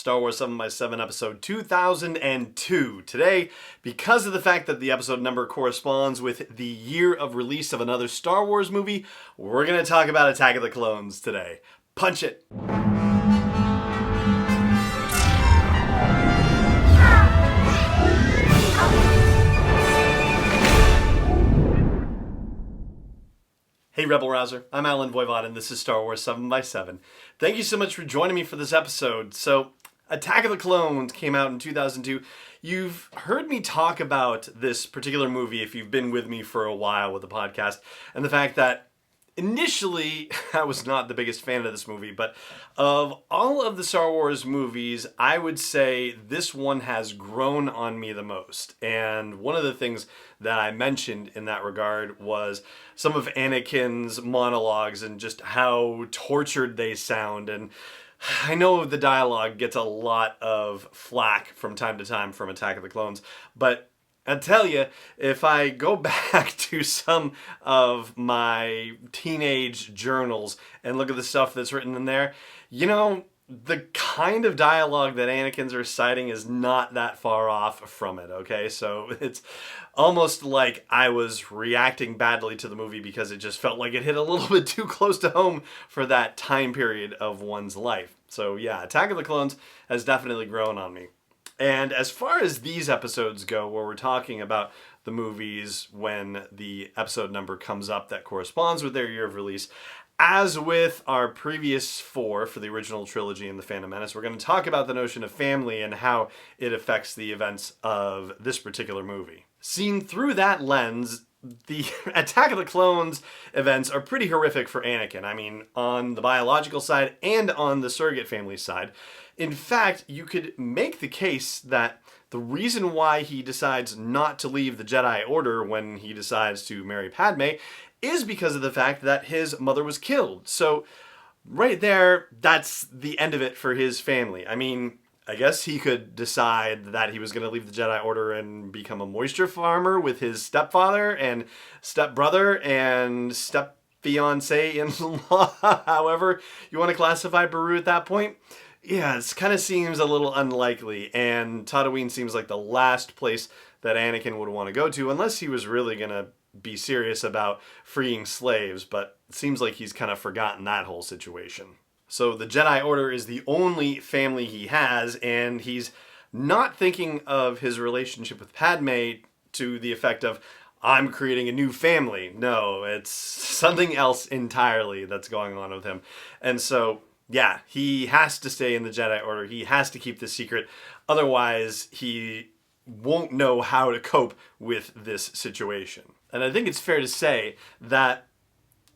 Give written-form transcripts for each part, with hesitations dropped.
Star Wars 7x7 episode 2002. Today, because of the fact that the episode number corresponds with the year of release of another Star Wars movie, we're going to talk about Attack of the Clones today. Punch it! Hey Rebel Rouser, I'm Alan Voivod and this is Star Wars 7x7. Thank you so much for joining me for this episode. So, Attack of the Clones came out in 2002. You've heard me talk about this particular movie if you've been with me for a while with the podcast, and the fact that initially, I was not the biggest fan of this movie, but of all of the Star Wars movies, I would say this one has grown on me the most. And one of the things that I mentioned in that regard was some of Anakin's monologues and just how tortured they sound. And I know the dialogue gets a lot of flack from time to time from Attack of the Clones, but I tell you, if I go back to some of my teenage journals and look at the stuff that's written in there, you know, the kind of dialogue that Anakin's reciting is not that far off from it, okay? So it's almost like I was reacting badly to the movie because it just felt like it hit a little bit too close to home for that time period of one's life. So yeah, Attack of the Clones has definitely grown on me. And as far as these episodes go, where we're talking about the movies when the episode number comes up that corresponds with their year of release, as with our previous four for the original trilogy and The Phantom Menace, we're going to talk about the notion of family and how it affects the events of this particular movie. Seen through that lens, the Attack of the Clones events are pretty horrific for Anakin. I mean, on the biological side and on the surrogate family side. In fact, you could make the case that the reason why he decides not to leave the Jedi Order when he decides to marry Padme is because of the fact that his mother was killed. So, right there, that's the end of it for his family. I mean, I guess he could decide that he was going to leave the Jedi Order and become a moisture farmer with his stepfather and stepbrother and step-fiancé-in-law, however you want to classify Beru at that point. Yeah, it kind of seems a little unlikely, and Tatooine seems like the last place that Anakin would want to go to, unless he was really going to be serious about freeing slaves, but it seems like he's kind of forgotten that whole situation. So the Jedi Order is the only family he has, and he's not thinking of his relationship with Padme to the effect of, I'm creating a new family. No, it's something else entirely that's going on with him. And so yeah, he has to stay in the Jedi Order. He has to keep this secret. Otherwise, he won't know how to cope with this situation. And I think it's fair to say that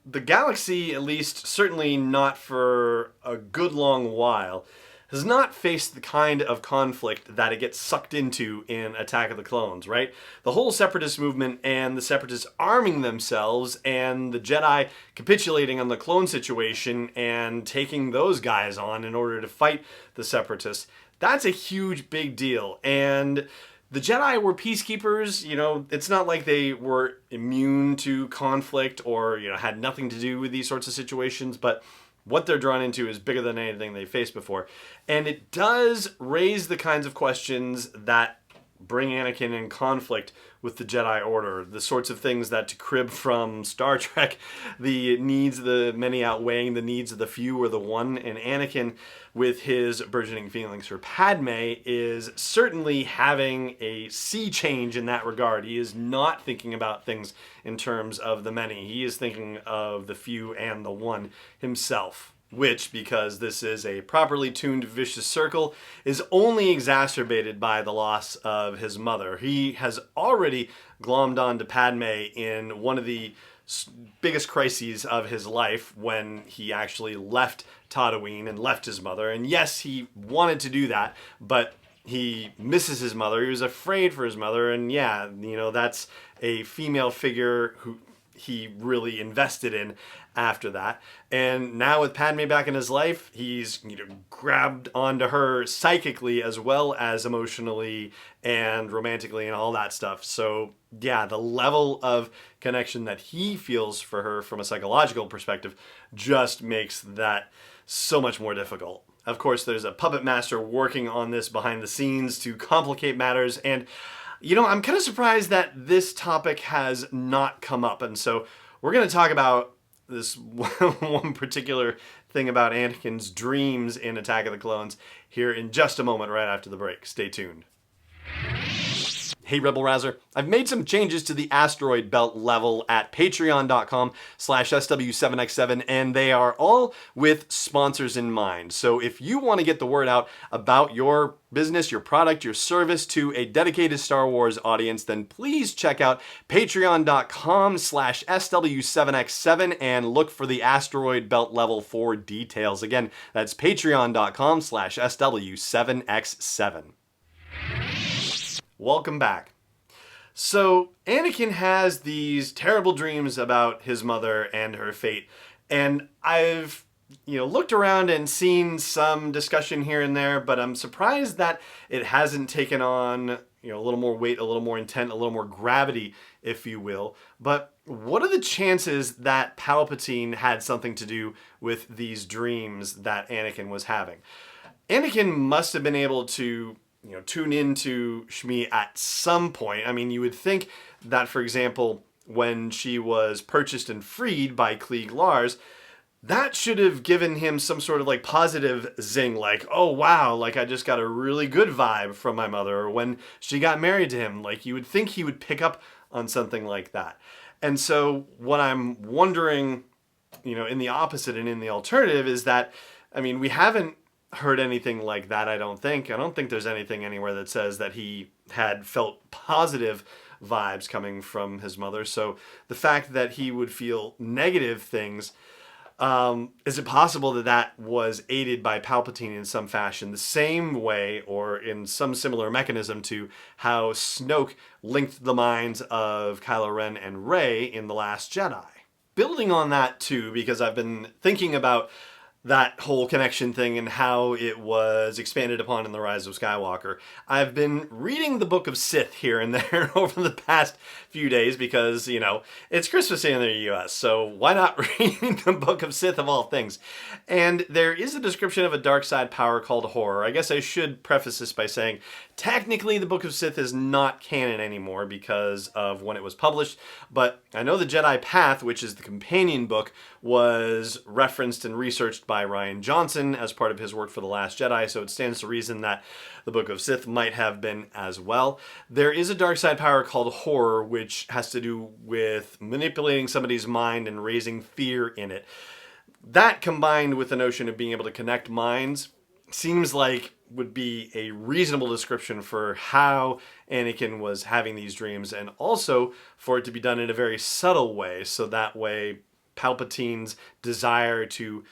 the galaxy, at least certainly not for a good long while, has not faced the kind of conflict that it gets sucked into in Attack of the Clones, right? The whole separatist movement and the separatists arming themselves and the Jedi capitulating on the clone situation and taking those guys on in order to fight the separatists, that's a huge big deal. And the Jedi were peacekeepers, you know, it's not like they were immune to conflict or, you know, had nothing to do with these sorts of situations, but what they're drawn into is bigger than anything they faced before. And it does raise the kinds of questions that bring Anakin in conflict with the Jedi Order. The sorts of things that, to crib from Star Trek, the needs of the many outweighing the needs of the few or the one. And Anakin, with his burgeoning feelings for Padme, is certainly having a sea change in that regard. He is not thinking about things in terms of the many. He is thinking of the few and the one himself. Which, because this is a properly tuned vicious circle, is only exacerbated by the loss of his mother. He has already glommed onto Padme in one of the biggest crises of his life when he actually left Tatooine and left his mother. And yes, he wanted to do that, but he misses his mother. He was afraid for his mother. And yeah, you know, that's a female figure who he really invested in after that. And now with Padme back in his life, he's, you know, grabbed onto her psychically as well as emotionally and romantically and all that stuff. So yeah, the level of connection that he feels for her from a psychological perspective just makes that so much more difficult. Of course, there's a puppet master working on this behind the scenes to complicate matters, and I'm kind of surprised that this topic has not come up, and so we're going to talk about this one particular thing about Anakin's dreams in Attack of the Clones here in just a moment right after the break. Stay tuned. Hey Rebel Rouser, I've made some changes to the asteroid belt level at patreon.com/SW7X7, and they are all with sponsors in mind. So if you want to get the word out about your business, your product, your service to a dedicated Star Wars audience, then please check out patreon.com/SW7X7 and look for the asteroid belt level for details. Again, that's patreon.com/SW7X7. Welcome back. So, Anakin has these terrible dreams about his mother and her fate, and I've, looked around and seen some discussion here and there, but I'm surprised that it hasn't taken on, a little more weight, a little more intent, a little more gravity, if you will. But what are the chances that Palpatine had something to do with these dreams that Anakin was having? Anakin must have been able to tune into Shmi at some point. I mean, you would think that, for example, when she was purchased and freed by Klieg Lars, that should have given him some sort of positive zing, oh wow, I just got a really good vibe from my mother. Or when she got married to him, you would think he would pick up on something like that. And so what I'm wondering, in the opposite and in the alternative is that, we haven't heard anything like that, I don't think. I don't think there's anything anywhere that says that he had felt positive vibes coming from his mother. So the fact that he would feel negative things, is it possible that that was aided by Palpatine in some fashion, the same way or in some similar mechanism to how Snoke linked the minds of Kylo Ren and Rey in The Last Jedi? Building on that too, because I've been thinking about that whole connection thing and how it was expanded upon in The Rise of Skywalker. I've been reading the Book of Sith here and there over the past few days because, it's Christmas in the US, so why not read the Book of Sith of all things? And there is a description of a dark side power called horror. I guess I should preface this by saying, technically the Book of Sith is not canon anymore because of when it was published, but I know the Jedi Path, which is the companion book, was referenced and researched by Rian Johnson as part of his work for The Last Jedi, so it stands to reason that the Book of Sith might have been as well. There is a dark side power called horror, which has to do with manipulating somebody's mind and raising fear in it. That, combined with the notion of being able to connect minds, seems like would be a reasonable description for how Anakin was having these dreams, and also for it to be done in a very subtle way, so that way Palpatine's desire to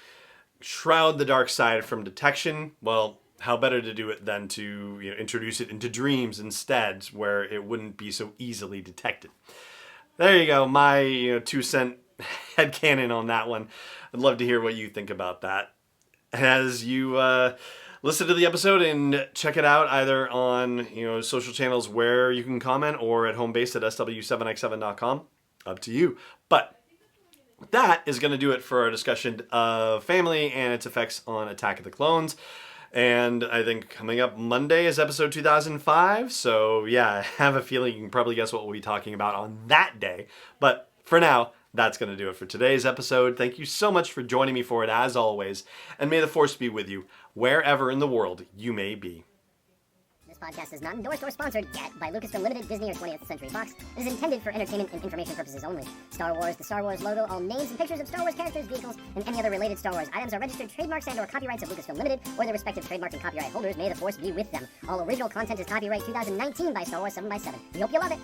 shroud the dark side from detection, well, how better to do it than to introduce it into dreams instead, where it wouldn't be so easily detected. There you go, my 2-cent headcanon on that one. I'd love to hear what you think about that. As you listen to the episode and check it out either on social channels where you can comment or at home base at sw7x7.com. Up to you. But that is going to do it for our discussion of family and its effects on Attack of the Clones. And I think coming up Monday is episode 2005. So yeah, I have a feeling you can probably guess what we'll be talking about on that day. But for now, that's going to do it for today's episode. Thank you so much for joining me for it as always. And may the Force be with you wherever in the world you may be. This podcast is not endorsed or sponsored yet by Lucasfilm Limited, Disney, or 20th Century Fox. It is intended for entertainment and information purposes only. Star Wars, the Star Wars logo, all names and pictures of Star Wars characters, vehicles, and any other related Star Wars items are registered trademarks and/or copyrights of Lucasfilm Limited or their respective trademark and copyright holders. May the Force be with them. All original content is copyright 2019 by Star Wars 7x7. We hope you love it.